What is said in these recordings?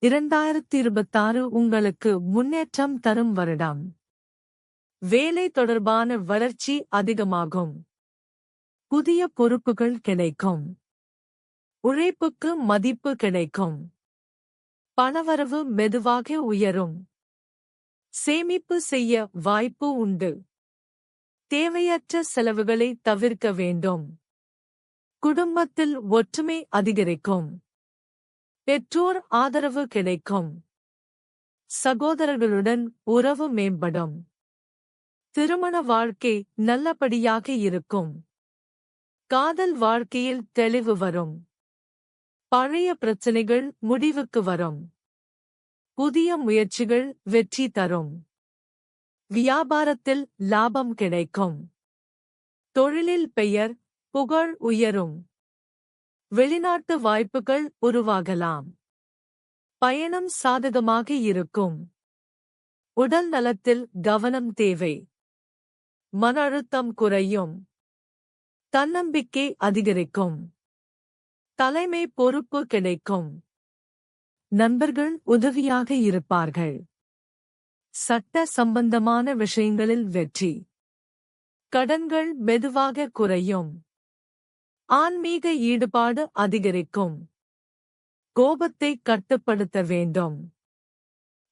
2026 உங்களுக்கு முன்னேற்றம் தரும் வருடம். வேலை தொடர்பான வளர்ச்சி அதிகமாகும். புதிய பொறுப்புகள் கிடைக்கும். உழைப்புக்கு மதிப்பு கிடைக்கும். பணவரவு மெதுவாக உயரும். சேமிப்பு செய்ய வாய்ப்பு உண்டு. தேவையற்ற செலவுகளை தவிர்க்க வேண்டும். குடும்பத்தில் ஒற்றுமை அதிகரிக்கும். பெற்றோர் ஆதரவு கிடைக்கும். சகோதரர்களுடன் உறவு மேம்படும். திருமண வாழ்க்கை நல்லபடியாக இருக்கும். காதல் வாழ்க்கையில் தெளிவு வரும். பழைய பிரச்சனைகள் முடிவுக்கு வரும். புதிய முயற்சிகள் வெற்றி தரும். வியாபாரத்தில் லாபம் கிடைக்கும். தொழிலில் பெயர், புகழ் உயரும். வெளிநாட்டு வாய்ப்புகள் உருவாகலாம். பயணம் சாதகமாக இருக்கும். உடல் நலத்தில் கவனம் தேவை. மன அழுத்தம் குறையும். தன்னம்பிக்கை அதிகரிக்கும். தலைமை பொறுப்பு கிடைக்கும். நண்பர்கள் உதவியாக இருப்பார்கள். சட்ட சம்பந்தமான விஷயங்களில் வெற்றி. கடன்கள் மெதுவாக குறையும். ஆன்மீக ஈடுபாடு அதிகரிக்கும். கோபத்தை கட்டுப்படுத்த வேண்டும்.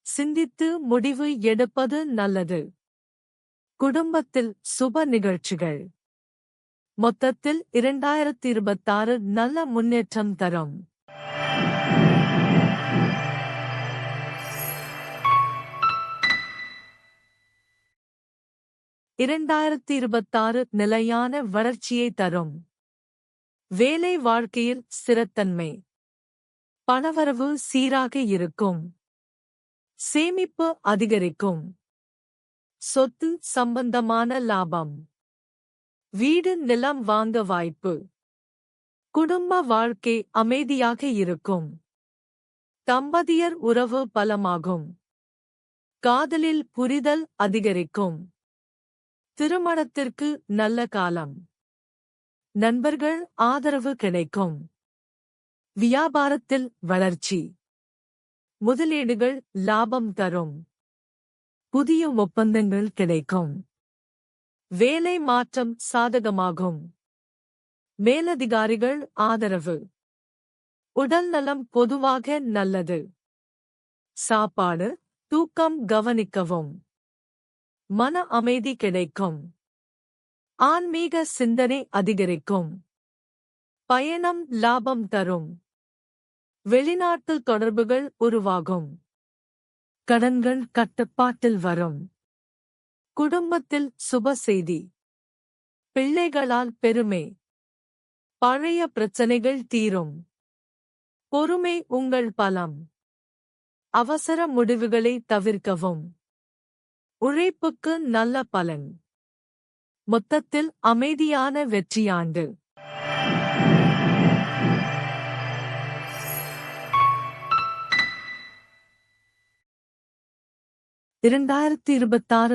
சிந்தித்து முடிவு எடுப்பது நல்லது. குடும்பத்தில் சுப நிகழ்ச்சிகள். மொத்தத்தில் 2026 நல்ல முன்னேற்றம் தரும். நிலையான வளர்ச்சியை தரும். வேலை வாழ்க்கையில் ஸ்திரத்தன்மை. பணவரவு சீராக இருக்கும். சேமிப்பு அதிகரிக்கும். சொத்து சம்பந்தமான லாபம். வீடு நிலம் வாங்க வாய்ப்பு. குடும்ப வாழ்க்கை அமைதியாக இருக்கும். தம்பதியர் உறவு பலமாகும். காதலில் புரிதல் அதிகரிக்கும். திருமணத்திற்கு நல்ல காலம். நண்பர்கள் ஆதரவு கிடைக்கும். வியாபாரத்தில் வளர்ச்சி. முதலீடுகள் லாபம் தரும். புதிய ஒப்பந்தங்கள் கிடைக்கும். வேலை மாற்றம் சாதகமாகும். மேலதிகாரிகள் ஆதரவு. உடல் நலம் பொதுவாக நல்லது. சாப்பாடு, தூக்கம் கவனிக்கவும். மன அமைதி கிடைக்கும். ஆன்மீக சிந்தனை அதிகரிக்கும். பயணம் லாபம் தரும். வெளிநாட்டு தொடர்புகள் உருவாகும். கடன்கள் கட்டுப்பாட்டில் வரும். குடும்பத்தில் சுப செய்தி. பிள்ளைகளால் பெருமை. பழைய பிரச்சனைகள் தீரும். பொறுமை உங்கள் பலம். அவசர முடிவுகளை தவிர்க்கவும். உழைப்புக்கு நல்ல பலன். மொத்தத்தில் அமைதியான வெற்றியாண்டு.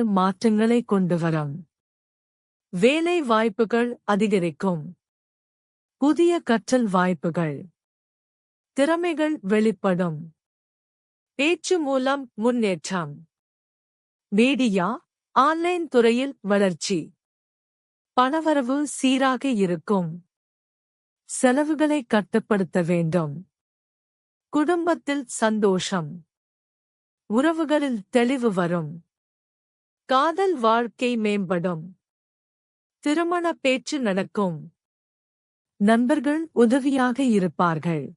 மாற்றங்களை கொண்டு வரும். வேலை வாய்ப்புகள் அதிகரிக்கும். புதிய கற்றல் வாய்ப்புகள். திறமைகள் வெளிப்படும். பேச்சு மூலம் முன்னேற்றம். மீடியா, ஆன்லைன் துறையில் வளர்ச்சி. பணவரவு சீராக இருக்கும். செலவுகளை கட்டுப்படுத்த வேண்டும். குடும்பத்தில் சந்தோஷம். உறவுகளில் தெளிவு வரும். காதல் வாழ்க்கை மேம்படும். திருமண பேச்சு நடக்கும். நண்பர்கள் உதவியாக இருப்பார்கள்.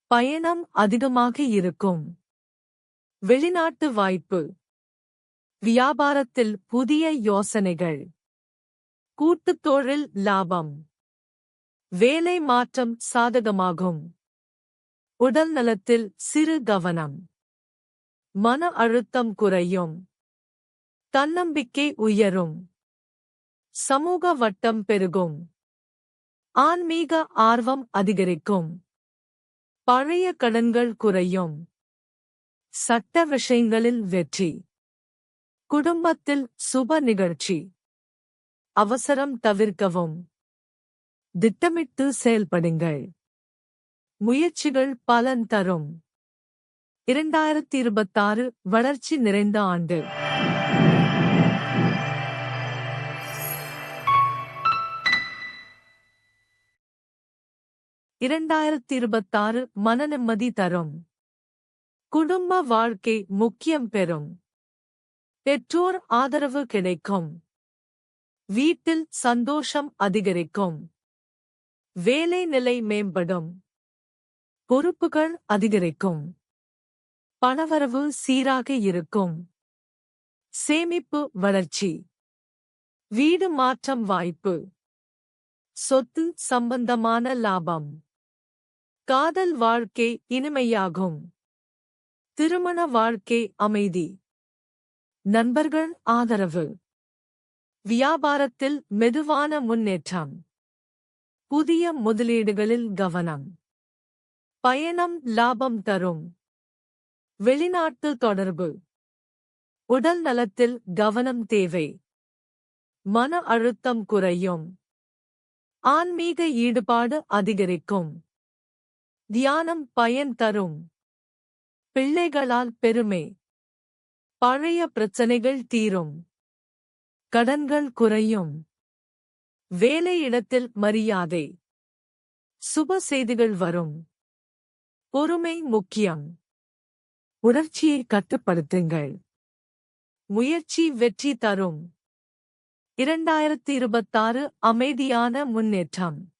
பயணம் அதிகமாக இருக்கும். வெளிநாட்டு வாய்ப்பு. வியாபாரத்தில் புதிய யோசனைகள். கூட்டுத் தொழில் லாபம். வேலை மாற்றம் சாதகமாகும். உடல் நலத்தில் சிறு கவனம். மன அழுத்தம் குறையும். தன்னம்பிக்கை உயரும். சமூக வட்டம் பெருகும். ஆன்மீக ஆர்வம் அதிகரிக்கும். பழைய கடன்கள் குறையும். சட்ட விஷயங்களில் வெற்றி. குடும்பத்தில் சுப நிகழ்ச்சி. அவசரம் தவிர்க்கவும். திட்டமிட்டு செயல்படுங்கள். முயற்சிகள் பலன் தரும். 2026 வளர்ச்சி நிறைந்த ஆண்டு. 2026 மனநிம்மதி தரும். குடும்ப வாழ்க்கை முக்கியம் பெறும். பெற்றோர் ஆதரவு கிடைக்கும். வீட்டில் சந்தோஷம் அதிகரிக்கும். வேலை நிலை மேம்படும். பொறுப்புகள் அதிகரிக்கும். பணவரவு சீராக இருக்கும். சேமிப்பு வளர்ச்சி. வீடு மாற்றம் வாய்ப்பு. சொத்து சம்பந்தமான லாபம். காதல் வாழ்க்கை இனிமையாகும். திருமண வாழ்க்கை அமைதி. நண்பர்கள் ஆதரவு. வியாபாரத்தில் மெதுவான முன்னேற்றம். புதிய முதலீடுகளில் கவனம். பயணம் லாபம் தரும். வெளிநாட்டு தொடர்பு. உடல் நலத்தில் கவனம் தேவை. மன அழுத்தம் குறையும். ஆன்மீக ஈடுபாடு அதிகரிக்கும். தியானம் பயன் தரும். பிள்ளைகளால் பெருமை. பழைய பிரச்சனைகள் தீரும். கடன்கள் குறையும். வேலையிடத்தில் மரியாதை. சுப செய்திகள் வரும். பொறுமை முக்கியம். உணர்ச்சியை கட்டுப்படுத்துங்கள். முயற்சி வெற்றி தரும். 2026 அமைதியான முன்னேற்றம்.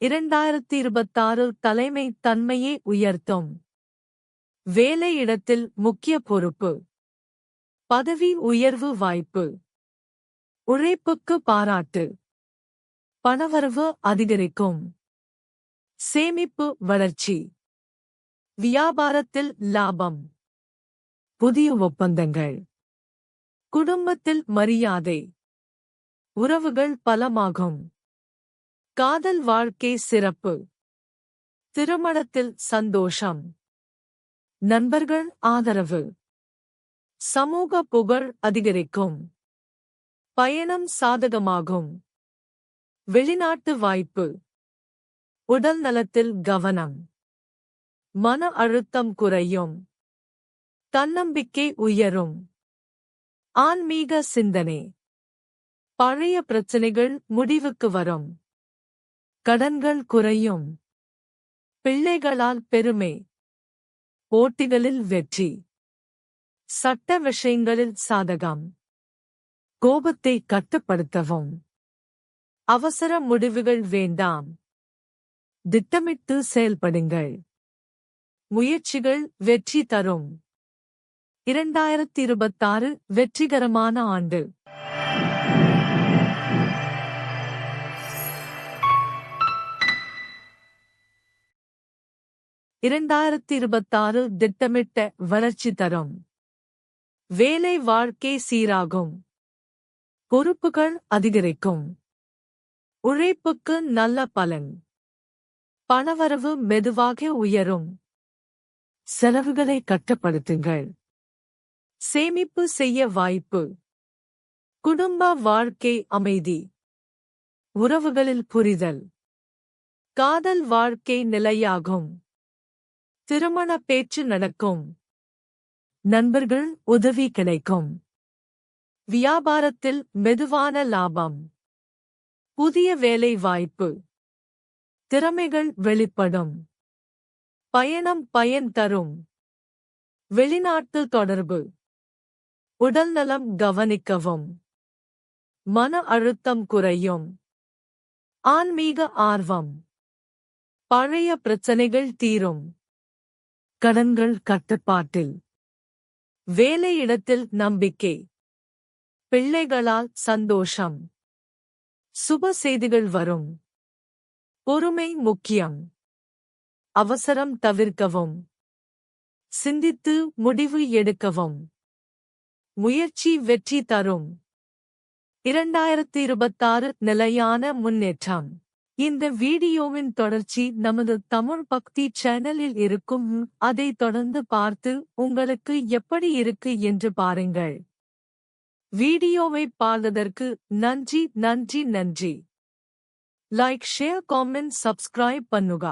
2026 தலைமை தன்மையை உயர்த்தும். வேலையிடத்தில் முக்கிய பொறுப்பு. பதவி உயர்வு வாய்ப்பு. உழைப்புக்கு பாராட்டு. பணவரவு அதிகரிக்கும். சேமிப்பு வளர்ச்சி. வியாபாரத்தில் லாபம். புதிய ஒப்பந்தங்கள். குடும்பத்தில் மரியாதை. உறவுகள் பலமாகும். காதல் வாழ்க்கை சிறப்பு. திருமணத்தில் சந்தோஷம். நண்பர்கள் ஆதரவு. சமூக புகழ் அதிகரிக்கும். பயணம் சாதகமாகும். வெளிநாட்டு வாய்ப்பு. உடல் நலத்தில் கவனம். மன அழுத்தம் குறையும். தன்னம்பிக்கை உயரும். ஆன்மீக சிந்தனை. பழைய பிரச்சனைகள் முடிவுக்கு வரும். கடன்கள் குறையும். பிள்ளைகளால் பெருமை. போட்டிகளில் வெற்றி. சட்ட விஷயங்களில் சாதகம். கோபத்தை கட்டுப்படுத்தவும். அவசர முடிவுகள் வேண்டாம். திட்டமிட்டு செயல்படுங்கள். முயற்சிகள் வெற்றி தரும். 2026 வெற்றிகரமான ஆண்டு. 2026 திட்டமிட்ட வளர்ச்சி தரும். வேலை வாழ்க்கை சீராகும். பொறுப்புகள் அதிகரிக்கும். உழைப்புக்கு நல்ல பலன். பணவரவு மெதுவாக உயரும். செலவுகளை கட்டுப்படுத்துங்கள். சேமிப்பு செய்ய வாய்ப்பு. குடும்ப வாழ்க்கை அமைதி. உறவுகளில் புரிதல். காதல் வாழ்க்கை நிலையாகும். திருமண பேச்சு நடக்கும். நண்பர்கள் உதவி கிடைக்கும். வியாபாரத்தில் மெதுவான லாபம். புதிய வேலை வாய்ப்பு. திறமைகள் வெளிப்படும். பயணம் பயன் தரும். வெளிநாட்டு தொடர்பு. உடல்நலம் கவனிக்கவும். மன அழுத்தம் குறையும். ஆன்மீக ஆர்வம். பழைய பிரச்சனைகள் தீரும். கடன்கள் கட்டுப்பாட்டில். வேலையிடத்தில் நம்பிக்கை. பிள்ளைகளால் சந்தோஷம். சுப செய்திகள் வரும். பொறுமை முக்கியம். அவசரம் தவிர்க்கவும். சிந்தித்து முடிவு எடுக்கவும். முயற்சி வெற்றி தரும். 2026 நிலையான முன்னேற்றம். இந்த வீடியோவின் தொடர்ச்சி நமது தமிழ் பக்தி சேனலில் இருக்கும். அதை தொடர்ந்து பார்த்து உங்களுக்கு எப்படி இருக்கு என்று பாருங்கள். வீடியோவை பார்த்ததற்கு நன்றி நன்றி நன்றி. லைக் ஷேர் காமெண்ட் சப்ஸ்கிரைப் பண்ணுங்க.